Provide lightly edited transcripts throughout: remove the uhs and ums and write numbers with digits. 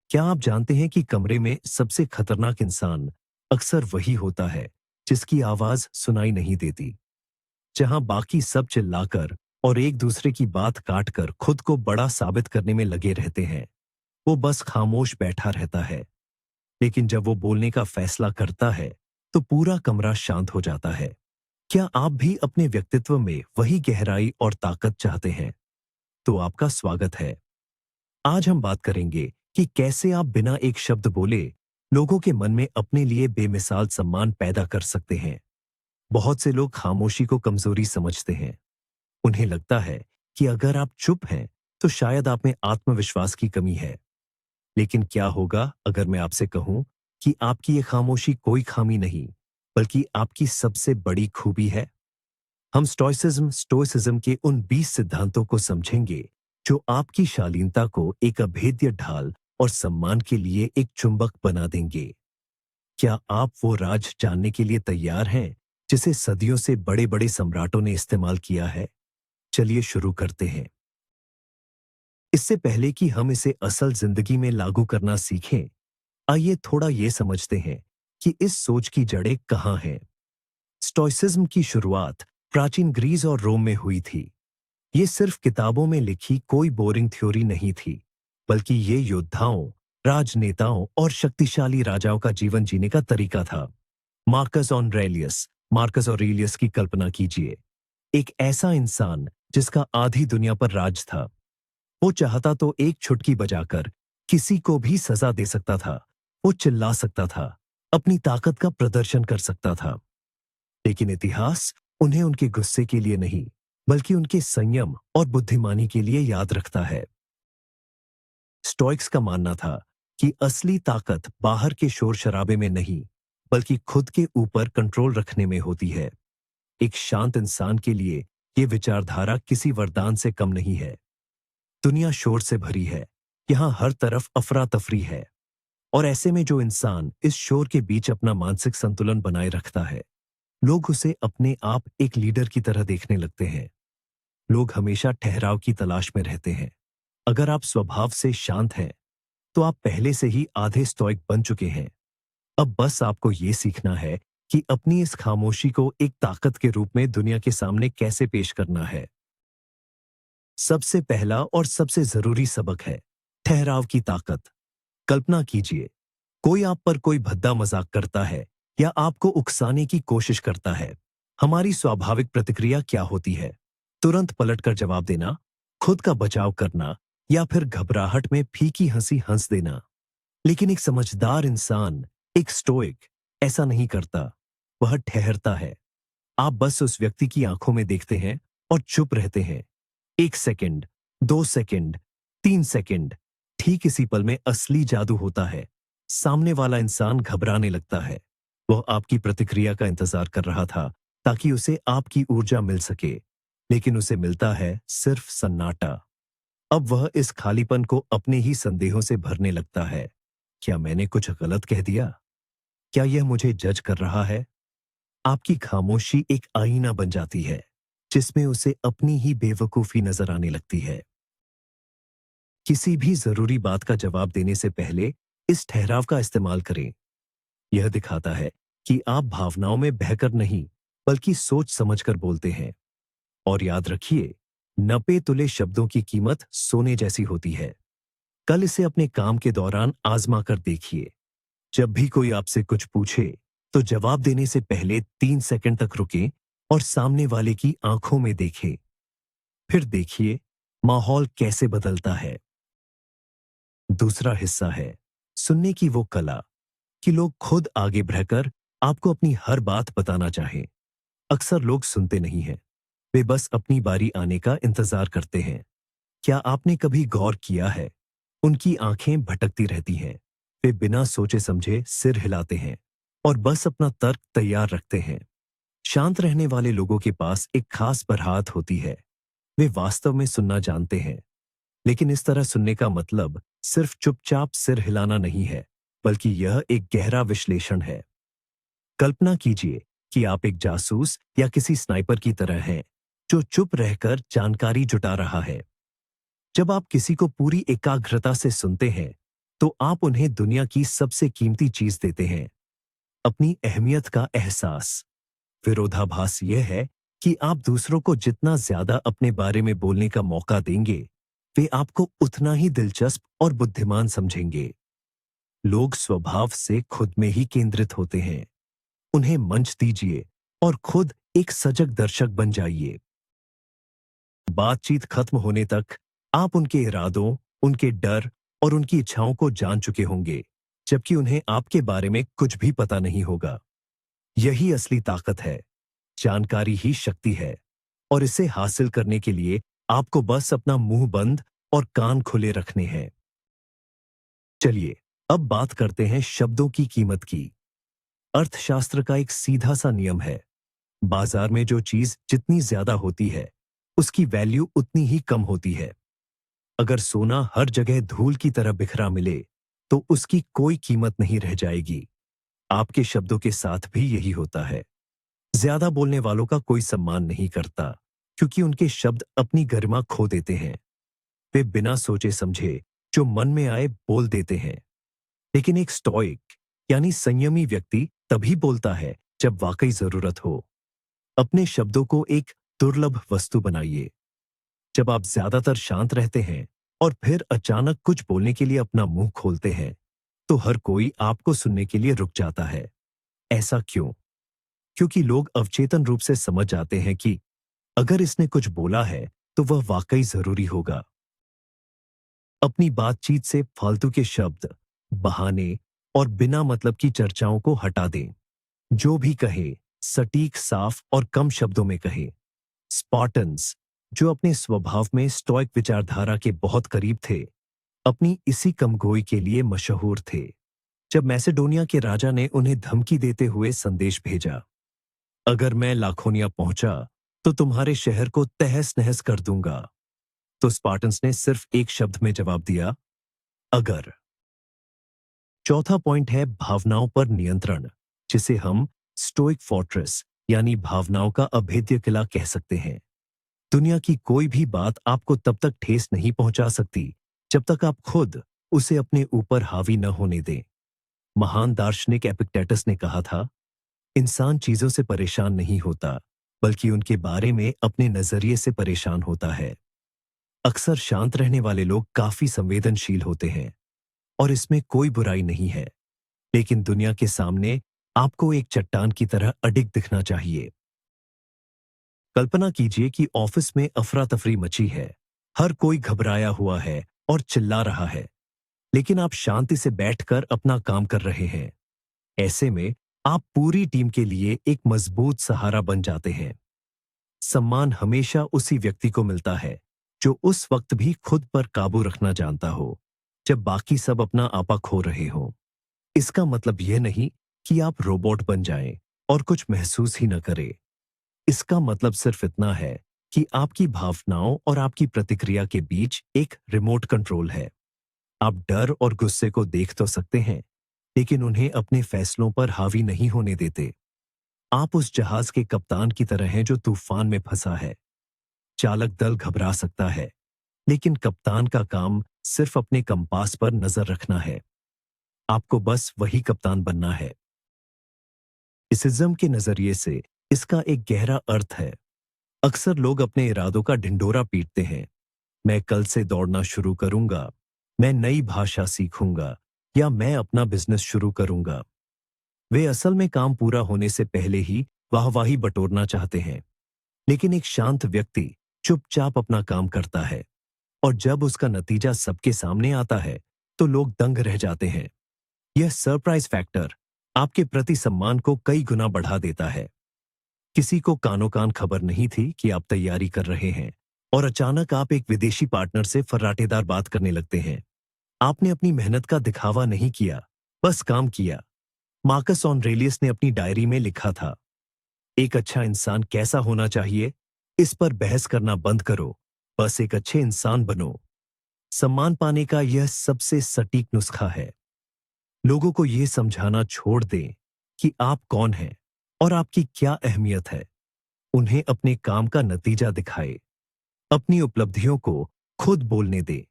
क्या आप जानते हैं कि कमरे में सबसे खतरनाक इंसान अक्सर वही होता है जिसकी आवाज सुनाई नहीं देती? जहां बाकी सब चिल्लाकर और एक दूसरे की बात काटकर खुद को बड़ा साबित करने में लगे रहते हैं, वो बस खामोश बैठा रहता है। लेकिन जब वो बोलने का फैसला करता है, तो पूरा कमरा शांत हो जाता है। क्या आप भी अपने व्यक्तित्व में वही गहराई और ताकत चाहते हैं? तो आपका स्वागत है। आज हम बात करेंगे कि कैसे आप बिना एक शब्द बोले लोगों के मन में अपने लिए बेमिसाल सम्मान पैदा कर सकते हैं। बहुत से लोग खामोशी को कमजोरी समझते हैं। उन्हें लगता है कि अगर आप चुप हैं तो शायद आप में आत्मविश्वास की कमी है। लेकिन क्या होगा अगर मैं आपसे कहूं कि आपकी ये खामोशी कोई खामी नहीं, बल्कि आपकी सबसे बड़ी खूबी है? हम स्टोइसिज्म के उन 20 सिद्धांतों को समझेंगे जो आपकी शालीनता को एक अभेद्य ढाल और सम्मान के लिए एक चुंबक बना देंगे। क्या आप वो राज जानने के लिए तैयार हैं जिसे सदियों से बड़े बड़े सम्राटों ने इस्तेमाल किया है? चलिए शुरू करते हैं। इससे पहले कि हम इसे असल जिंदगी में लागू करना सीखें, आइए थोड़ा ये समझते हैं कि इस सोच की जड़ें कहाँ हैं। स्टोइसिज्म की शुरुआत प्राचीन ग्रीस और रोम में हुई थी। ये सिर्फ किताबों में लिखी कोई बोरिंग थ्योरी नहीं थी, बल्कि ये योद्धाओं, राजनेताओं और शक्तिशाली राजाओं का जीवन जीने का तरीका था। मार्कस ऑरेलियस की कल्पना कीजिए। एक ऐसा इंसान जिसका आधी दुनिया पर राज था। वो चाहता तो एक चुटकी बजाकर किसी को भी सजा दे सकता था। वो चिल्ला सकता था, अपनी ताकत का प्रदर्शन कर सकता था। लेकिन इतिहास उन्हें उनके गुस्से के लिए नहीं, बल्कि उनके संयम और बुद्धिमानी के लिए याद रखता है। स्टोइक्स का मानना था कि असली ताकत बाहर के शोर शराबे में नहीं, बल्कि खुद के ऊपर कंट्रोल रखने में होती है। एक शांत इंसान के लिए यह विचारधारा किसी वरदान से कम नहीं है। दुनिया शोर से भरी है, यहां हर तरफ अफरा तफरी है। और ऐसे में जो इंसान इस शोर के बीच अपना मानसिक संतुलन बनाए रखता है, लोग उसे अपने आप एक लीडर की तरह देखने लगते हैं। लोग हमेशा ठहराव की तलाश में रहते हैं। अगर आप स्वभाव से शांत हैं, तो आप पहले से ही आधे स्टोइक बन चुके हैं। अब बस आपको यह सीखना है कि अपनी इस खामोशी को एक ताकत के रूप में दुनिया के सामने कैसे पेश करना है। सबसे पहला और सबसे जरूरी सबक है ठहराव की ताकत। कल्पना कीजिए, कोई आप पर कोई भद्दा मजाक करता है या आपको उकसाने की कोशिश करता है। हमारी स्वाभाविक प्रतिक्रिया क्या होती है? तुरंत पलटकर जवाब देना, खुद का बचाव करना या फिर घबराहट में फीकी हंसी हंस देना। लेकिन एक समझदार इंसान, एक स्टोइक, ऐसा नहीं करता। वह ठहरता है। आप बस उस व्यक्ति की आंखों में देखते हैं और चुप रहते हैं। 1 सेकंड, 2 सेकंड, 3 सेकंड। ठीक इसी पल में असली जादू होता है। सामने वाला इंसान घबराने लगता है। वह आपकी प्रतिक्रिया का इंतजार कर रहा था ताकि उसे आपकी ऊर्जा मिल सके, लेकिन उसे मिलता है सिर्फ सन्नाटा। अब वह इस खालीपन को अपने ही संदेहों से भरने लगता है। क्या मैंने कुछ गलत कह दिया? क्या यह मुझे जज कर रहा है? आपकी खामोशी एक आईना बन जाती है, जिसमें उसे अपनी ही बेवकूफी नजर आने लगती है। किसी भी जरूरी बात का जवाब देने से पहले इस ठहराव का इस्तेमाल करें। यह दिखाता है कि आप भावनाओं में बहकर नहीं, बल्कि सोच समझकर बोलते हैं। और याद रखिए, नपे तुले शब्दों की कीमत सोने जैसी होती है। कल इसे अपने काम के दौरान आजमा कर देखिए। जब भी कोई आपसे कुछ पूछे, तो जवाब देने से पहले 3 सेकंड तक रुकें और सामने वाले की आंखों में देखें। फिर देखिए माहौल कैसे बदलता है। दूसरा हिस्सा है सुनने की वो कला, कि लोग खुद आगे बढ़कर आपको अपनी हर बात बताना चाहें। अक्सर लोग सुनते नहीं हैं, वे बस अपनी बारी आने का इंतजार करते हैं। क्या आपने कभी गौर किया है? उनकी आंखें भटकती रहती हैं। वे बिना सोचे समझे सिर हिलाते हैं और बस अपना तर्क तैयार रखते हैं। शांत रहने वाले लोगों के पास एक खास बरहात होती है। वे वास्तव में सुनना जानते हैं। लेकिन इस तरह सुनने का मतलब सिर्फ चुपचाप सिर हिलाना नहीं है, बल्कि यह एक गहरा विश्लेषण है। कल्पना कीजिए कि आप एक जासूस या किसी स्नाइपर की तरह हैं, जो चुप रहकर जानकारी जुटा रहा है। जब आप किसी को पूरी एकाग्रता से सुनते हैं, तो आप उन्हें दुनिया की सबसे कीमती चीज देते हैं, अपनी अहमियत का एहसास। विरोधाभास यह है कि आप दूसरों को जितना ज्यादा अपने बारे में बोलने का मौका देंगे, वे आपको उतना ही दिलचस्प और बुद्धिमान समझेंगे। लोग स्वभाव से खुद में ही केंद्रित होते हैं। उन्हें मंच दीजिए और खुद एक सजग दर्शक बन जाइए। बातचीत खत्म होने तक आप उनके इरादों, उनके डर और उनकी इच्छाओं को जान चुके होंगे, जबकि उन्हें आपके बारे में कुछ भी पता नहीं होगा। यही असली ताकत है। जानकारी ही शक्ति है, और इसे हासिल करने के लिए आपको बस अपना मुंह बंद और कान खुले रखने हैं। चलिए, अब बात करते हैं शब्दों की कीमत की। अर्थशास्त्र का एक सीधा सा नियम है, बाजार में जो चीज जितनी ज्यादा होती है, उसकी वैल्यू उतनी ही कम होती है। अगर सोना हर जगह धूल की तरह बिखरा मिले, तो उसकी कोई कीमत नहीं रह जाएगी। आपके शब्दों के साथ भी यही होता है। ज्यादा बोलने वालों का कोई सम्मान नहीं करता, क्योंकि उनके शब्द अपनी गरिमा खो देते हैं। वे बिना सोचे समझे जो मन में आए बोल देते हैं। लेकिन एक स्टोइक यानी संयमी व्यक्ति तभी बोलता है जब वाकई जरूरत हो। अपने शब्दों को एक दुर्लभ वस्तु बनाइए। जब आप ज्यादातर शांत रहते हैं और फिर अचानक कुछ बोलने के लिए अपना मुंह खोलते हैं, तो हर कोई आपको सुनने के लिए रुक जाता है। ऐसा क्यों? क्योंकि लोग अवचेतन रूप से समझ जाते हैं कि अगर इसने कुछ बोला है तो वह वाकई जरूरी होगा। अपनी बातचीत से फालतू के शब्द, बहाने और बिना मतलब की चर्चाओं को हटा दें। जो भी कहे, सटीक, साफ और कम शब्दों में कहे। स्पार्टन्स, जो अपने स्वभाव में स्टोइक विचारधारा के बहुत करीब थे, अपनी इसी कमगोई के लिए मशहूर थे। जब मैसेडोनिया के राजा ने उन्हें धमकी देते हुए संदेश भेजा, अगर मैं लाखोनिया पहुंचा तो तुम्हारे शहर को तहस नहस कर दूंगा, तो स्पार्टन्स ने सिर्फ एक शब्द में जवाब दिया, अगर। चौथा पॉइंट है भावनाओं पर नियंत्रण, जिसे हम स्टोइक फोर्ट्रेस यानी भावनाओं का अभेद्य किला कह सकते हैं। दुनिया की कोई भी बात आपको तब तक ठेस नहीं पहुंचा सकती जब तक आप खुद उसे अपने ऊपर हावी न होने दें। महान दार्शनिक एपिक्टेटस ने कहा था, इंसान चीजों से परेशान नहीं होता, बल्कि उनके बारे में अपने नजरिए से परेशान होता है। अक्सर शांत रहने वाले लोग काफी संवेदनशील होते हैं, और इसमें कोई बुराई नहीं है। लेकिन दुनिया के सामने आपको एक चट्टान की तरह अडिग दिखना चाहिए। कल्पना कीजिए कि ऑफिस में अफरा तफरी मची है, हर कोई घबराया हुआ है और चिल्ला रहा है, लेकिन आप शांति से बैठकर अपना काम कर रहे हैं। ऐसे में आप पूरी टीम के लिए एक मजबूत सहारा बन जाते हैं। सम्मान हमेशा उसी व्यक्ति को मिलता है जो उस वक्त भी खुद पर काबू रखना जानता हो, जब बाकी सब अपना आपा खो रहे हो। इसका मतलब यह नहीं कि आप रोबोट बन जाएं और कुछ महसूस ही न करें। इसका मतलब सिर्फ इतना है कि आपकी भावनाओं और आपकी प्रतिक्रिया के बीच एक रिमोट कंट्रोल है। आप डर और गुस्से को देख तो सकते हैं, लेकिन उन्हें अपने फैसलों पर हावी नहीं होने देते। आप उस जहाज के कप्तान की तरह हैं जो तूफान में फंसा है। चालक दल घबरा सकता है, लेकिन कप्तान का काम सिर्फ अपने कंपास पर नजर रखना है। आपको बस वही कप्तान बनना है। इसिज्म के नजरिए से इसका एक गहरा अर्थ है। अक्सर लोग अपने इरादों का ढिंढोरा पीटते हैं। मैं कल से दौड़ना शुरू करूंगा, मैं नई भाषा सीखूंगा, या मैं अपना बिजनेस शुरू करूंगा। वे असल में काम पूरा होने से पहले ही वाहवाही बटोरना चाहते हैं। लेकिन एक शांत व्यक्ति चुपचाप अपना काम करता है, और जब उसका नतीजा सबके सामने आता है तो लोग दंग रह जाते हैं। यह सरप्राइज फैक्टर आपके प्रति सम्मान को कई गुना बढ़ा देता है। किसी को कानो कान खबर नहीं थी कि आप तैयारी कर रहे हैं, और अचानक आप एक विदेशी पार्टनर से फर्राटेदार बात करने लगते हैं। आपने अपनी मेहनत का दिखावा नहीं किया, बस काम किया। मार्कस ऑरेलियस ने अपनी डायरी में लिखा था, एक अच्छा इंसान कैसा होना चाहिए, इस पर बहस करना बंद करो, बस एक अच्छे इंसान बनो। सम्मान पाने का यह सबसे सटीक नुस्खा है। लोगों को यह समझाना छोड़ दें कि आप कौन हैं और आपकी क्या अहमियत है। उन्हें अपने काम का नतीजा दिखाए। अपनी उपलब्धियों को खुद बोलने दें।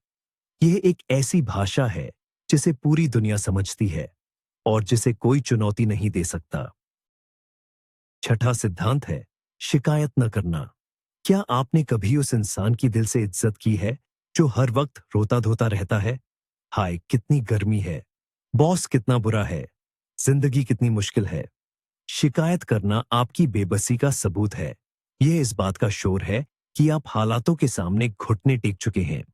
यह एक ऐसी भाषा है जिसे पूरी दुनिया समझती है और जिसे कोई चुनौती नहीं दे सकता। छठा सिद्धांत है शिकायत न करना। क्या आपने कभी उस इंसान की दिल से इज्जत की है जो हर वक्त रोता धोता रहता है? हाय कितनी गर्मी है, बॉस कितना बुरा है, जिंदगी कितनी मुश्किल है। शिकायत करना आपकी बेबसी का सबूत है। यह इस बात का शोर है कि आप हालातों के सामने घुटने टेक चुके हैं।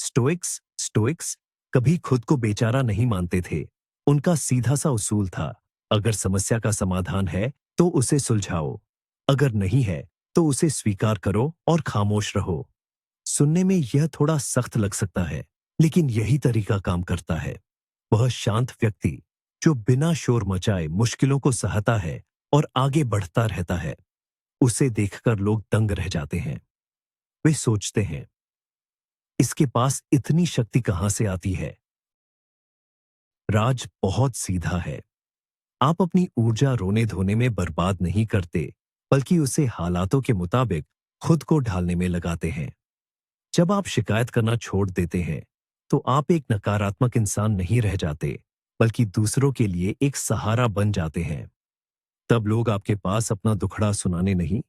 स्टोइक्स कभी खुद को बेचारा नहीं मानते थे। उनका सीधा सा उसूल था, अगर समस्या का समाधान है तो उसे सुलझाओ, अगर नहीं है तो उसे स्वीकार करो और खामोश रहो। सुनने में यह थोड़ा सख्त लग सकता है, लेकिन यही तरीका काम करता है। वह शांत व्यक्ति जो बिना शोर मचाए मुश्किलों को सहता है और आगे बढ़ता रहता है, उसे देखकर लोग दंग रह जाते हैं। वे सोचते हैं, इसके पास इतनी शक्ति कहां से आती है? राज बहुत सीधा है। आप अपनी ऊर्जा रोने धोने में बर्बाद नहीं करते, बल्कि उसे हालातों के मुताबिक खुद को ढालने में लगाते हैं। जब आप शिकायत करना छोड़ देते हैं, तो आप एक नकारात्मक इंसान नहीं रह जाते, बल्कि दूसरों के लिए एक सहारा बन जाते हैं। तब लोग आपके पास अपना दुखड़ा सुनाने नहीं,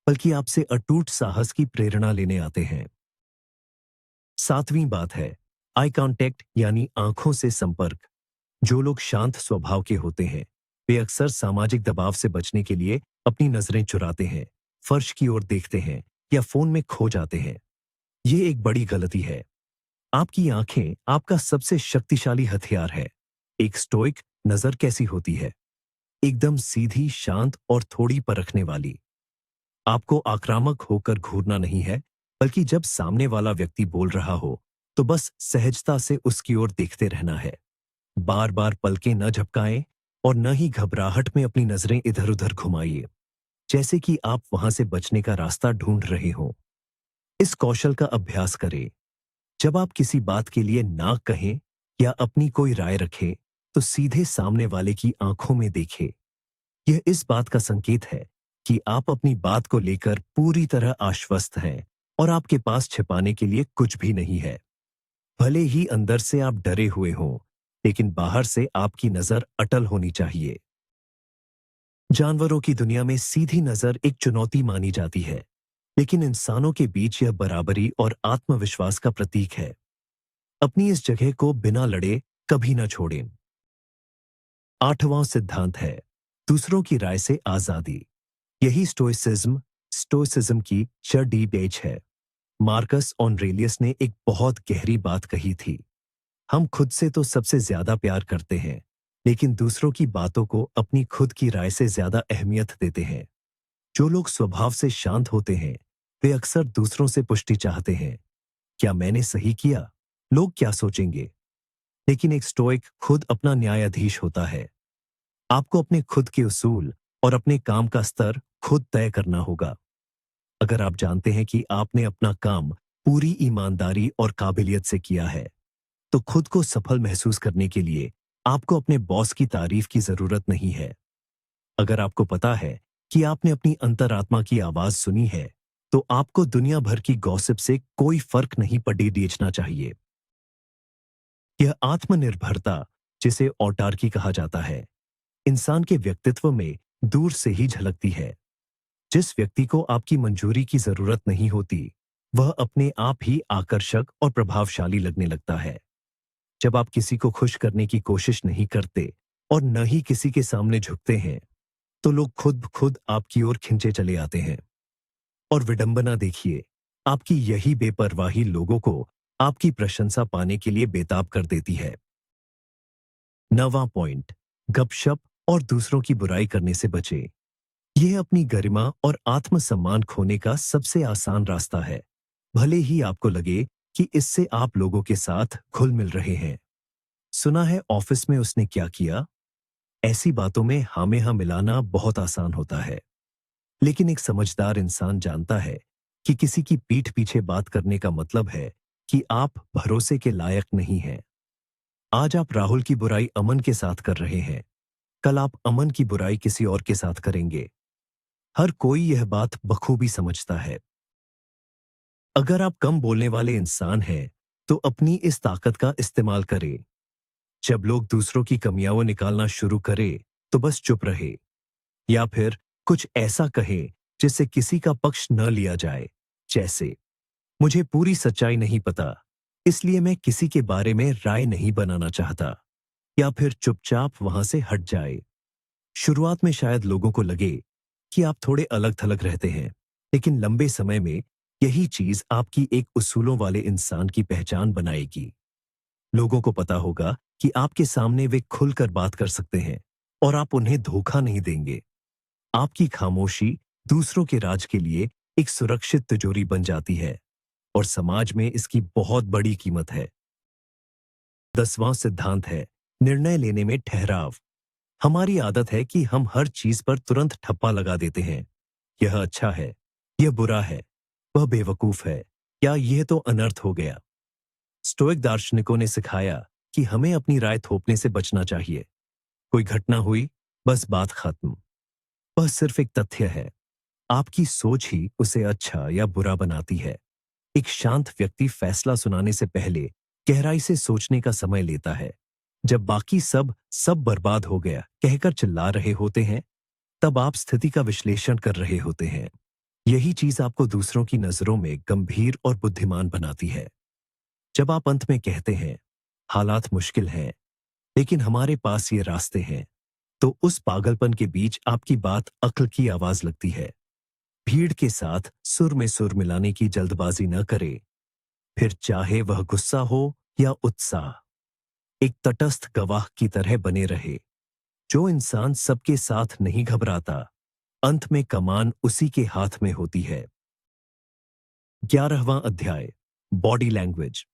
बल्कि आपसे अटूट साहस की प्रेरणा लेने आते हैं। सातवीं बात है आई कांटेक्ट यानी आंखों से संपर्क। जो लोग शांत स्वभाव के होते हैं, वे अक्सर सामाजिक दबाव से बचने के लिए अपनी नजरें चुराते हैं, फर्श की ओर देखते हैं या फोन में खो जाते हैं। ये एक बड़ी गलती है। आपकी आंखें आपका सबसे शक्तिशाली हथियार है। एक स्टोइक नजर कैसी होती है? एकदम सीधी, शांत और थोड़ी परखने वाली। आपको आक्रामक होकर घूरना नहीं है, बल्कि जब सामने वाला व्यक्ति बोल रहा हो, तो बस सहजता से उसकी ओर देखते रहना है। बार बार पलकें न झपकाएं और न ही घबराहट में अपनी नजरें इधर उधर घुमाइए, जैसे कि आप वहां से बचने का रास्ता ढूंढ रहे हो। इस कौशल का अभ्यास करें। जब आप किसी बात के लिए ना कहें या अपनी कोई राय रखें, तो सीधे सामने वाले की आंखों में देखें। यह इस बात का संकेत है कि आप अपनी बात को लेकर पूरी तरह आश्वस्त हैं और आपके पास छिपाने के लिए कुछ भी नहीं है। भले ही अंदर से आप डरे हुए हों, लेकिन बाहर से आपकी नजर अटल होनी चाहिए। जानवरों की दुनिया में सीधी नजर एक चुनौती मानी जाती है, लेकिन इंसानों के बीच यह बराबरी और आत्मविश्वास का प्रतीक है। अपनी इस जगह को बिना लड़े कभी ना छोड़ें। आठवां सिद्धांत है दूसरों की राय से आजादी। यही स्टोइसिज्म की चरडी बेच है। मार्कस ऑनरेलियस ने एक बहुत गहरी बात कही थी, हम खुद से तो सबसे ज्यादा प्यार करते हैं, लेकिन दूसरों की बातों को अपनी खुद की राय से ज्यादा अहमियत देते हैं। जो लोग स्वभाव से शांत होते हैं, वे अक्सर दूसरों से पुष्टि चाहते हैं। क्या मैंने सही किया? लोग क्या सोचेंगे? लेकिन एक स्टोइक खुद अपना न्यायाधीश होता है। आपको अपने खुद के उसूल और अपने काम का स्तर खुद तय करना होगा। अगर आप जानते हैं कि आपने अपना काम पूरी ईमानदारी और काबिलियत से किया है, तो खुद को सफल महसूस करने के लिए आपको अपने बॉस की तारीफ की जरूरत नहीं है। अगर आपको पता है कि आपने अपनी अंतरात्मा की आवाज सुनी है, तो आपको दुनिया भर की गॉसिप से कोई फर्क नहीं पड़ना चाहिए। यह आत्मनिर्भरता, जिसे ऑटार्की कहा जाता है, इंसान के व्यक्तित्व में दूर से ही झलकती है। जिस व्यक्ति को आपकी मंजूरी की जरूरत नहीं होती, वह अपने आप ही आकर्षक और प्रभावशाली लगने लगता है। जब आप किसी को खुश करने की कोशिश नहीं करते और न ही किसी के सामने झुकते हैं, तो लोग खुद खुद आपकी ओर खिंचे चले आते हैं। और विडंबना देखिए, आपकी यही बेपरवाही लोगों को आपकी प्रशंसा पाने के लिए बेताब कर देती है। नवां पॉइंट, गपशप और दूसरों की बुराई करने से बचें। यह अपनी गरिमा और आत्मसम्मान खोने का सबसे आसान रास्ता है, भले ही आपको लगे कि इससे आप लोगों के साथ घुल मिल रहे हैं। सुना है ऑफिस में उसने क्या किया? ऐसी बातों में हाँ में हाँ मिलाना बहुत आसान होता है, लेकिन एक समझदार इंसान जानता है कि किसी की पीठ पीछे बात करने का मतलब है कि आप भरोसे के लायक नहीं हैं। आज आप राहुल की बुराई अमन के साथ कर रहे हैं, कल आप अमन की बुराई किसी और के साथ करेंगे। हर कोई यह बात बखूबी समझता है। अगर आप कम बोलने वाले इंसान हैं, तो अपनी इस ताकत का इस्तेमाल करें। जब लोग दूसरों की कमियां निकालना शुरू करें तो बस चुप रहे, या फिर कुछ ऐसा कहे जिससे किसी का पक्ष न लिया जाए, जैसे मुझे पूरी सच्चाई नहीं पता, इसलिए मैं किसी के बारे में राय नहीं बनाना चाहता, या फिर चुपचाप वहां से हट जाए। शुरुआत में शायद लोगों को लगे कि आप थोड़े अलग थलग रहते हैं, लेकिन लंबे समय में यही चीज आपकी एक उसूलों वाले इंसान की पहचान बनाएगी। लोगों को पता होगा कि आपके सामने वे खुलकर बात कर सकते हैं और आप उन्हें धोखा नहीं देंगे। आपकी खामोशी दूसरों के राज के लिए एक सुरक्षित तिजोरी बन जाती है और समाज में इसकी बहुत बड़ी कीमत है। 10वां सिद्धांत है निर्णय लेने में ठहराव। हमारी आदत है कि हम हर चीज पर तुरंत ठप्पा लगा देते हैं। यह अच्छा है, यह बुरा है, वह बेवकूफ है, या यह तो अनर्थ हो गया। स्टोइक दार्शनिकों ने सिखाया कि हमें अपनी राय थोपने से बचना चाहिए। कोई घटना हुई, बस बात खत्म। वह सिर्फ एक तथ्य है, आपकी सोच ही उसे अच्छा या बुरा बनाती है। एक शांत व्यक्ति फैसला सुनाने से पहले गहराई से सोचने का समय लेता है। जब बाकी सब बर्बाद हो गया कहकर चिल्ला रहे होते हैं, तब आप स्थिति का विश्लेषण कर रहे होते हैं। यही चीज आपको दूसरों की नजरों में गंभीर और बुद्धिमान बनाती है। जब आप अंत में कहते हैं, हालात मुश्किल हैं, लेकिन हमारे पास ये रास्ते हैं, तो उस पागलपन के बीच आपकी बात अक्ल की आवाज लगती है। भीड़ के साथ सुर में सुर मिलाने की जल्दबाजी न करे, फिर चाहे वह गुस्सा हो या उत्साह। एक तटस्थ गवाह की तरह बने रहे। जो इंसान सबके साथ नहीं घबराता, अंत में कमान उसी के हाथ में होती है। 11वां अध्याय, बॉडी लैंग्वेज।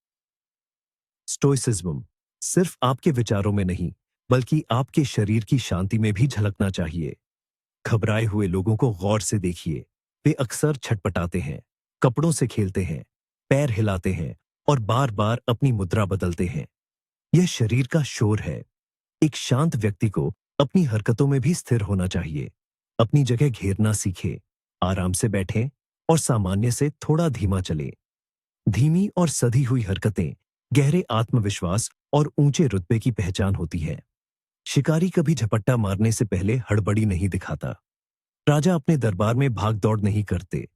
स्टोइसिज्म सिर्फ आपके विचारों में नहीं, बल्कि आपके शरीर की शांति में भी झलकना चाहिए। घबराए हुए लोगों को गौर से देखिए। वे अक्सर छटपटाते हैं, कपड़ों से खेलते हैं, पैर हिलाते हैं और बार बार अपनी मुद्रा बदलते हैं। यह शरीर का शोर है। एक शांत व्यक्ति को अपनी हरकतों में भी स्थिर होना चाहिए। अपनी जगह घेरना सीखे, आराम से बैठें और सामान्य से थोड़ा धीमा चले। धीमी और सधी हुई हरकतें गहरे आत्मविश्वास और ऊंचे रुतबे की पहचान होती है। शिकारी कभी झपट्टा मारने से पहले हड़बड़ी नहीं दिखाता। राजा अपने दरबार में भाग दौड़ नहीं करते,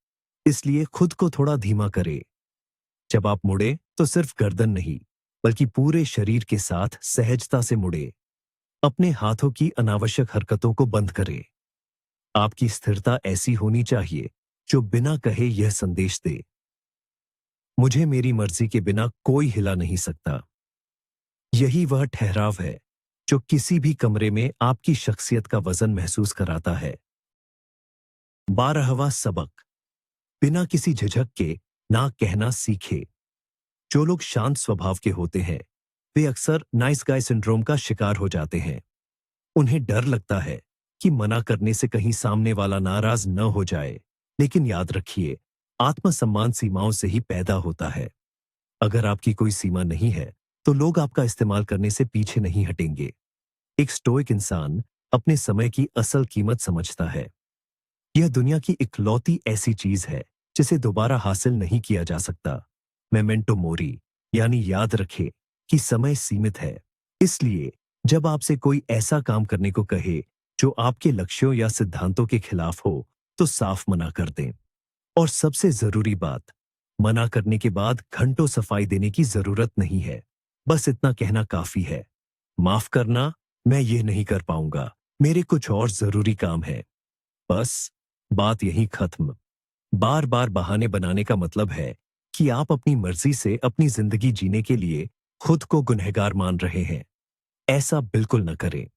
इसलिए खुद को थोड़ा धीमा करे। जब आप मुड़े तो सिर्फ गर्दन नहीं, बल्कि पूरे शरीर के साथ सहजता से मुड़े। अपने हाथों की अनावश्यक हरकतों को बंद करें। आपकी स्थिरता ऐसी होनी चाहिए जो बिना कहे यह संदेश दे, मुझे मेरी मर्जी के बिना कोई हिला नहीं सकता। यही वह ठहराव है जो किसी भी कमरे में आपकी शख्सियत का वजन महसूस कराता है। 12वां सबक, बिना किसी झिझक के ना कहना सीखे। जो लोग शांत स्वभाव के होते हैं, वे अक्सर नाइस गाय सिंड्रोम का शिकार हो जाते हैं। उन्हें डर लगता है कि मना करने से कहीं सामने वाला नाराज न हो जाए, लेकिन याद रखिए, आत्मसम्मान सीमाओं से ही पैदा होता है। अगर आपकी कोई सीमा नहीं है, तो लोग आपका इस्तेमाल करने से पीछे नहीं हटेंगे। एक स्टोइक इंसान अपने समय की असल कीमत समझता है। यह दुनिया की इकलौती ऐसी चीज है जिसे दोबारा हासिल नहीं किया जा सकता। मेमेंटो मोरी, यानी याद रखे कि समय सीमित है। इसलिए जब आपसे कोई ऐसा काम करने को कहे जो आपके लक्ष्यों या सिद्धांतों के खिलाफ हो, तो साफ मना कर दें। और सबसे जरूरी बात, मना करने के बाद घंटों सफाई देने की जरूरत नहीं है। बस इतना कहना काफी है, माफ करना, मैं ये नहीं कर पाऊंगा, मेरे कुछ और जरूरी काम है। बस बात यहीं खत्म। बार बार बहाने बनाने का मतलब है कि आप अपनी मर्जी से अपनी जिंदगी जीने के लिए खुद को गुनहगार मान रहे हैं। ऐसा बिल्कुल न करें।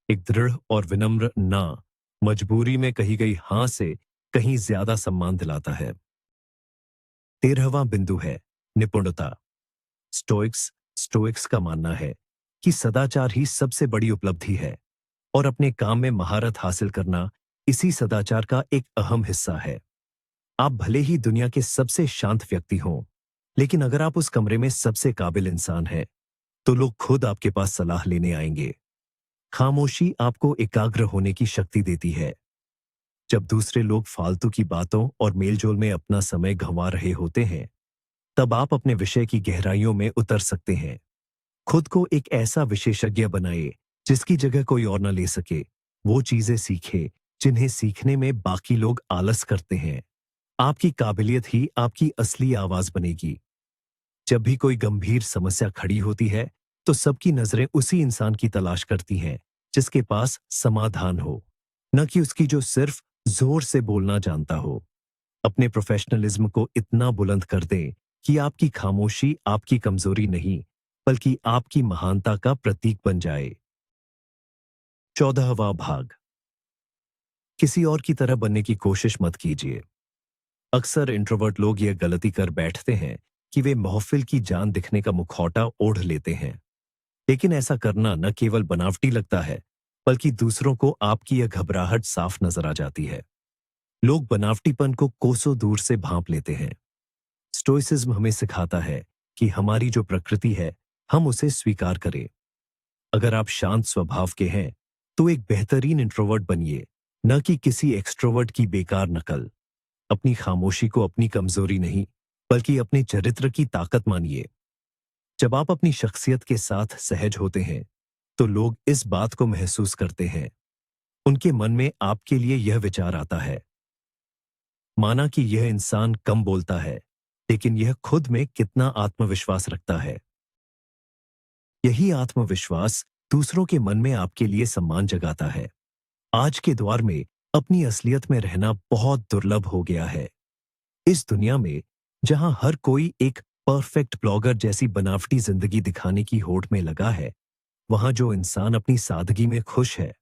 एक दृढ़ और विनम्र ना मजबूरी में कही गई हां से कहीं ज्यादा सम्मान दिलाता है। 13वां बिंदु है निपुणता। स्टोइक्स का मानना है कि सदाचार ही सबसे बड़ी उपलब्धि है और अपने काम में महारत हासिल करना इसी सदाचार का एक अहम हिस्सा है। आप भले ही दुनिया के सबसे शांत व्यक्ति हों, लेकिन अगर आप उस कमरे में सबसे काबिल इंसान हैं, तो लोग खुद आपके पास सलाह लेने आएंगे। खामोशी आपको एकाग्र होने की शक्ति देती है। जब दूसरे लोग फालतू की बातों और मेलजोल में अपना समय गंवा रहे होते हैं, तब आप अपने विषय की गहराइयों में उतर सकते हैं। खुद को एक ऐसा विशेषज्ञ बनाए जिसकी जगह कोई और न ले सके। वो चीजें सीखे जिन्हें सीखने में बाकी लोग आलस करते हैं। आपकी काबिलियत ही आपकी असली आवाज बनेगी। जब भी कोई गंभीर समस्या खड़ी होती है, तो सबकी नजरें उसी इंसान की तलाश करती हैं जिसके पास समाधान हो, न कि उसकी जो सिर्फ जोर से बोलना जानता हो। अपने प्रोफेशनलिज्म को इतना बुलंद कर दें कि आपकी खामोशी आपकी कमजोरी नहीं, बल्कि आपकी महानता का प्रतीक बन जाए। 14वां भाग। किसी और की तरह बनने की कोशिश मत कीजिए। अक्सर इंट्रोवर्ट लोग यह गलती कर बैठते हैं कि वे महफिल की जान दिखने का मुखौटा ओढ़ लेते हैं। लेकिन ऐसा करना न केवल बनावटी लगता है, बल्कि दूसरों को आपकी यह घबराहट साफ नजर आ जाती है। लोग बनावटीपन को कोसों दूर से भांप लेते हैं। स्टोइसिज्म हमें सिखाता है कि हमारी जो प्रकृति है, हम उसे स्वीकार करें। अगर आप शांत स्वभाव के हैं, तो एक बेहतरीन इंट्रोवर्ट बनिए, न कि किसी एक्सट्रोवर्ट की बेकार नकल। अपनी खामोशी को अपनी कमजोरी नहीं, बल्कि अपने चरित्र की ताकत मानिए। जब आप अपनी शख्सियत के साथ सहज होते हैं, तो लोग इस बात को महसूस करते हैं। उनके मन में आपके लिए यह विचार आता है, माना कि यह इंसान कम बोलता है, लेकिन यह खुद में कितना आत्मविश्वास रखता है। यही आत्मविश्वास दूसरों के मन में आपके लिए सम्मान जगाता है। आज के दौर में अपनी असलियत में रहना बहुत दुर्लभ हो गया है। इस दुनिया में जहां हर कोई एक परफेक्ट ब्लॉगर जैसी बनावटी जिंदगी दिखाने की होड़ में लगा है, वहां जो इंसान अपनी सादगी में खुश है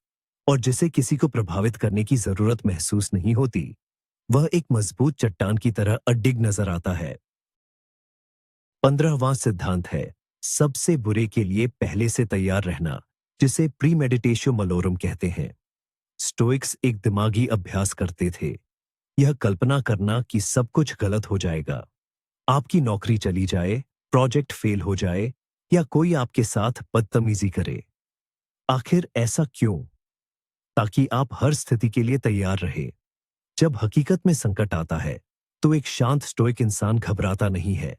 और जिसे किसी को प्रभावित करने की जरूरत महसूस नहीं होती, वह एक मजबूत चट्टान की तरह अडिग नजर आता है। 15वां सिद्धांत है सबसे बुरे के लिए पहले से तैयार रहना, जिसे प्रीमेडिटेशन मलोरम कहते हैं। स्टोइक्स एक दिमागी अभ्यास करते थे। यह कल्पना करना कि सब कुछ गलत हो जाएगा, आपकी नौकरी चली जाए, प्रोजेक्ट फेल हो जाए या कोई आपके साथ बदतमीजी करे। आखिर ऐसा क्यों? ताकि आप हर स्थिति के लिए तैयार रहे। जब हकीकत में संकट आता है, तो एक शांत स्टोइक इंसान घबराता नहीं है,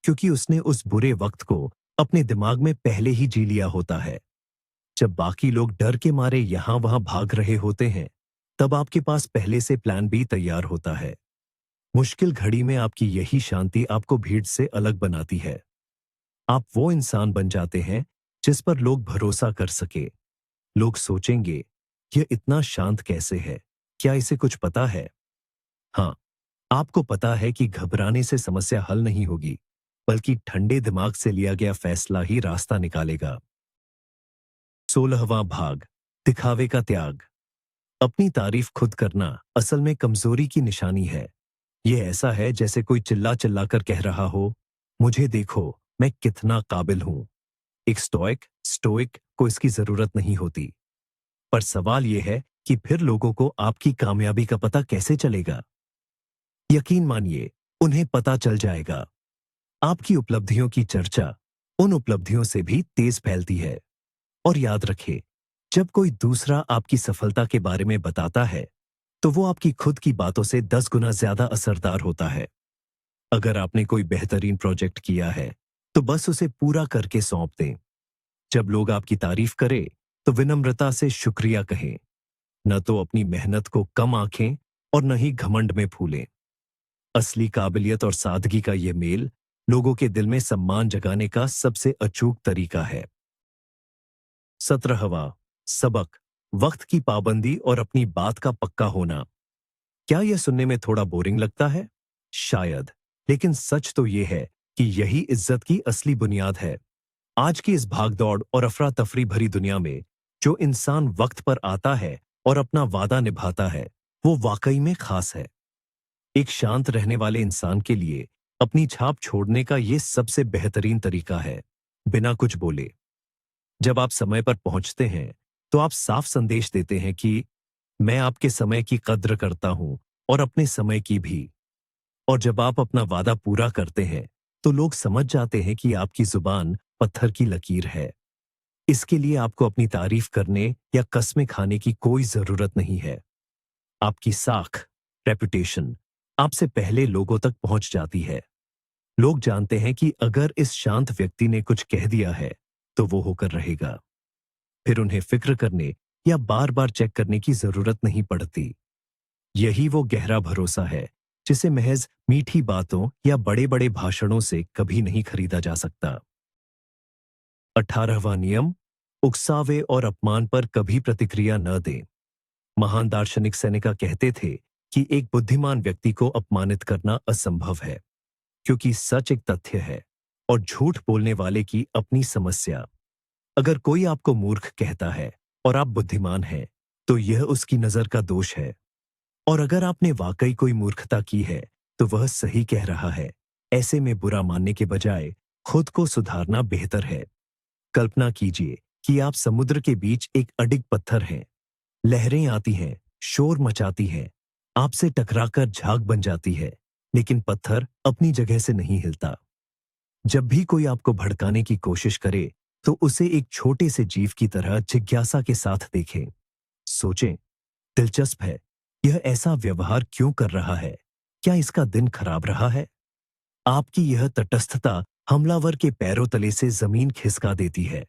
क्योंकि उसने उस बुरे वक्त को अपने दिमाग में पहले ही जी लिया होता है। जब बाकी लोग डर के मारे यहां वहां भाग रहे होते हैं, तब आपके पास पहले से प्लान बी तैयार होता है। मुश्किल घड़ी में आपकी यही शांति आपको भीड़ से अलग बनाती है। आप वो इंसान बन जाते हैं जिस पर लोग भरोसा कर सके। लोग सोचेंगे, यह इतना शांत कैसे है? क्या इसे कुछ पता है? हाँ, आपको पता है कि घबराने से समस्या हल नहीं होगी, बल्कि ठंडे दिमाग से लिया गया फैसला ही रास्ता निकालेगा। 16वां भाग। दिखावे का त्याग। अपनी तारीफ खुद करना असल में कमजोरी की निशानी है। यह ऐसा है जैसे कोई चिल्ला चिल्ला कर कह रहा हो, मुझे देखो, मैं कितना काबिल हूं। एक स्टोइक को इसकी जरूरत नहीं होती। पर सवाल यह है कि फिर लोगों को आपकी कामयाबी का पता कैसे चलेगा? यकीन मानिए, उन्हें पता चल जाएगा। आपकी उपलब्धियों की चर्चा उन उपलब्धियों से भी तेज फैलती है। और याद रखें, जब कोई दूसरा आपकी सफलता के बारे में बताता है, तो वो आपकी खुद की बातों से 10 गुना ज्यादा असरदार होता है। अगर आपने कोई बेहतरीन प्रोजेक्ट किया है, तो बस उसे पूरा करके सौंप दें। जब लोग आपकी तारीफ करें, तो विनम्रता से शुक्रिया कहें। न तो अपनी मेहनत को कम आंकें और न ही घमंड में फूलें। असली काबिलियत और सादगी का यह मेल लोगों के दिल में सम्मान जगाने का सबसे अचूक तरीका है। 17वां सबक। वक्त की पाबंदी और अपनी बात का पक्का होना। क्या यह सुनने में थोड़ा बोरिंग लगता है? शायद, लेकिन सच तो यह है कि यही इज्जत की असली बुनियाद है। आज की इस भागदौड़ और अफरा तफरी भरी दुनिया में जो इंसान वक्त पर आता है और अपना वादा निभाता है, वो वाकई में खास है। एक शांत रहने वाले इंसान के लिए अपनी छाप छोड़ने का ये सबसे बेहतरीन तरीका है, बिना कुछ बोले। जब आप समय पर पहुंचते हैं, तो आप साफ संदेश देते हैं कि मैं आपके समय की कद्र करता हूं और अपने समय की भी। और जब आप अपना वादा पूरा करते हैं, तो लोग समझ जाते हैं कि आपकी जुबान पत्थर की लकीर है। इसके लिए आपको अपनी तारीफ करने या कस्में खाने की कोई जरूरत नहीं है। आपकी साख, रेपुटेशन, आपसे पहले लोगों तक पहुंच जाती है। लोग जानते हैं कि अगर इस शांत व्यक्ति ने कुछ कह दिया है, तो वो होकर रहेगा। फिर उन्हें फिक्र करने या बार बार चेक करने की जरूरत नहीं पड़ती। यही वो गहरा भरोसा है जिसे महज मीठी बातों या बड़े बड़े भाषणों से कभी नहीं खरीदा जा सकता। 18वां नियम, उकसावे और अपमान पर कभी प्रतिक्रिया न दें। महान दार्शनिक सेनेका कहते थे कि एक बुद्धिमान व्यक्ति को अपमानित करना असंभव है, क्योंकि सच एक तथ्य है और झूठ बोलने वाले की अपनी समस्या। अगर कोई आपको मूर्ख कहता है और आप बुद्धिमान हैं, तो यह उसकी नजर का दोष है। और अगर आपने वाकई कोई मूर्खता की है, तो वह सही कह रहा है। ऐसे में बुरा मानने के बजाय खुद को सुधारना बेहतर है। कल्पना कीजिए कि आप समुद्र के बीच एक अडिग पत्थर हैं। लहरें आती हैं, शोर मचाती हैं, आपसे टकराकर झाग बन जाती है, लेकिन पत्थर अपनी जगह से नहीं हिलता। जब भी कोई आपको भड़काने की कोशिश करे, तो उसे एक छोटे से जीव की तरह जिज्ञासा के साथ देखें। सोचें, दिलचस्प है, यह ऐसा व्यवहार क्यों कर रहा है? क्या इसका दिन खराब रहा है? आपकी यह तटस्थता हमलावर के पैरों तले से जमीन खिसका देती है।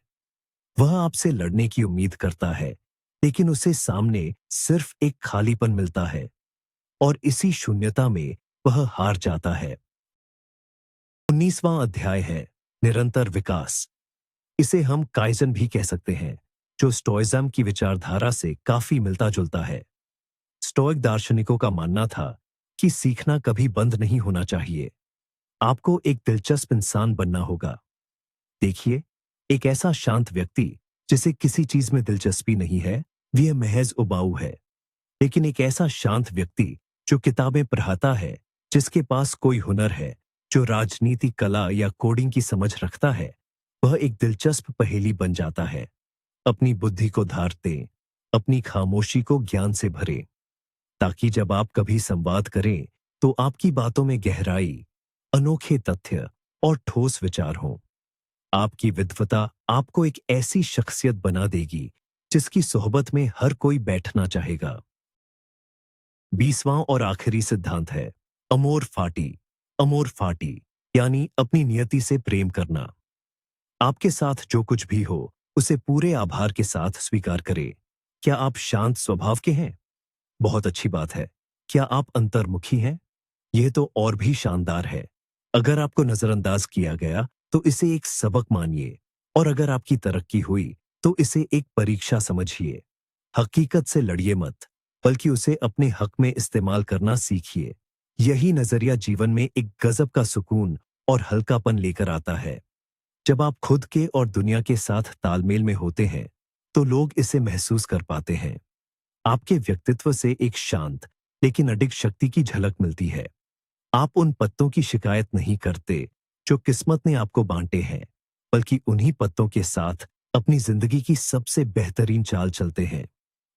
वह आपसे लड़ने की उम्मीद करता है, लेकिन उसे सामने सिर्फ एक खालीपन मिलता है और इसी शून्यता में वह हार जाता है। 19वां अध्याय है निरंतर विकास। इसे हम काइजन भी कह सकते हैं, जो स्टोइज्म की विचारधारा से काफी मिलता जुलता है। स्टोइक दार्शनिकों का मानना था कि सीखना कभी बंद नहीं होना चाहिए। आपको एक दिलचस्प इंसान बनना होगा। देखिए, एक ऐसा शांत व्यक्ति जिसे किसी चीज में दिलचस्पी नहीं है, वह महज उबाऊ है। लेकिन एक ऐसा शांत व्यक्ति जो किताबें पढ़ता है, जिसके पास कोई हुनर है, जो राजनीति, कला या कोडिंग की समझ रखता है, वह एक दिलचस्प पहेली बन जाता है। अपनी बुद्धि को धारते, अपनी खामोशी को ज्ञान से भरे, ताकि जब आप कभी संवाद करें, तो आपकी बातों में गहराई, अनोखे तथ्य और ठोस विचार हों। आपकी विद्वता आपको एक ऐसी शख्सियत बना देगी जिसकी सोहबत में हर कोई बैठना चाहेगा। 20वां और आखिरी सिद्धांत है अमोर फाटी। अमोर फाटी यानी अपनी नियति से प्रेम करना। आपके साथ जो कुछ भी हो, उसे पूरे आभार के साथ स्वीकार करें। क्या आप शांत स्वभाव के हैं? बहुत अच्छी बात है। क्या आप अंतर्मुखी हैं? यह तो और भी शानदार है। अगर आपको नजरअंदाज किया गया, तो इसे एक सबक मानिए, और अगर आपकी तरक्की हुई, तो इसे एक परीक्षा समझिए। हकीकत से लड़िए मत, बल्कि उसे अपने हक में इस्तेमाल करना सीखिए। यही नजरिया जीवन में एक गजब का सुकून और हल्कापन लेकर आता है। जब आप खुद के और दुनिया के साथ तालमेल में होते हैं, तो लोग इसे महसूस कर पाते हैं। आपके व्यक्तित्व से एक शांत लेकिन अडिग शक्ति की झलक मिलती है। आप उन पत्तों की शिकायत नहीं करते जो किस्मत ने आपको बांटे हैं, बल्कि उन्हीं पत्तों के साथ अपनी जिंदगी की सबसे बेहतरीन चाल चलते हैं।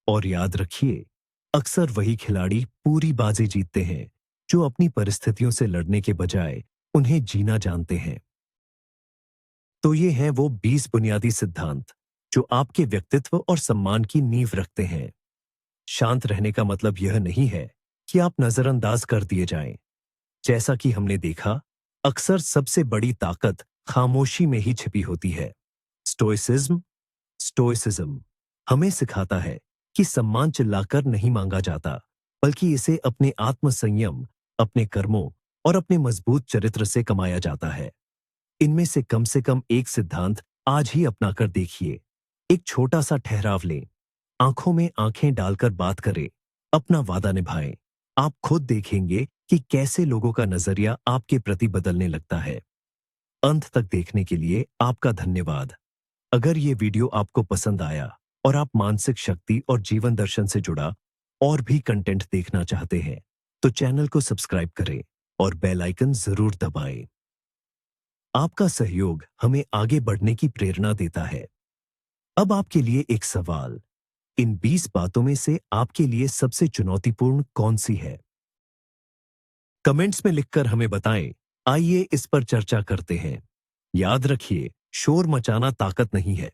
और याद रखिए, अक्सर वही खिलाड़ी पूरी बाजी जीतते हैं जो अपनी परिस्थितियों से लड़ने के बजाय उन्हें जीना जानते हैं। तो ये हैं वो 20 बुनियादी सिद्धांत जो आपके व्यक्तित्व और सम्मान की नींव रखते हैं। शांत रहने का मतलब यह नहीं है कि आप नजरअंदाज कर दिए जाएं। जैसा कि हमने देखा, अक्सर सबसे बड़ी ताकत खामोशी में ही छिपी होती है। स्टोइसिज्म हमें सिखाता है कि सम्मान चिल्लाकर नहीं मांगा जाता, बल्कि इसे अपने आत्मसंयम, अपने कर्मों और अपने मजबूत चरित्र से कमाया जाता है। इनमें से कम एक सिद्धांत आज ही अपनाकर देखिए। एक छोटा सा ठहराव लें, आंखों में आंखें डालकर बात करें, अपना वादा निभाएं। आप खुद देखेंगे कि कैसे लोगों का नजरिया आपके प्रति बदलने लगता है। अंत तक देखने के लिए आपका धन्यवाद। अगर ये वीडियो आपको पसंद आया और आप मानसिक शक्ति और जीवन दर्शन से जुड़ा और भी कंटेंट देखना चाहते हैं, तो चैनल को सब्सक्राइब करें और बेल आइकन जरूर दबाएं। आपका सहयोग हमें आगे बढ़ने की प्रेरणा देता है। अब आपके लिए एक सवाल, इन 20 बातों में से आपके लिए सबसे चुनौतीपूर्ण कौन सी है? कमेंट्स में लिखकर हमें बताएं। आइए इस पर चर्चा करते हैं। याद रखिए, शोर मचाना ताकत नहीं है,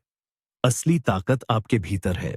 असली ताकत आपके भीतर है।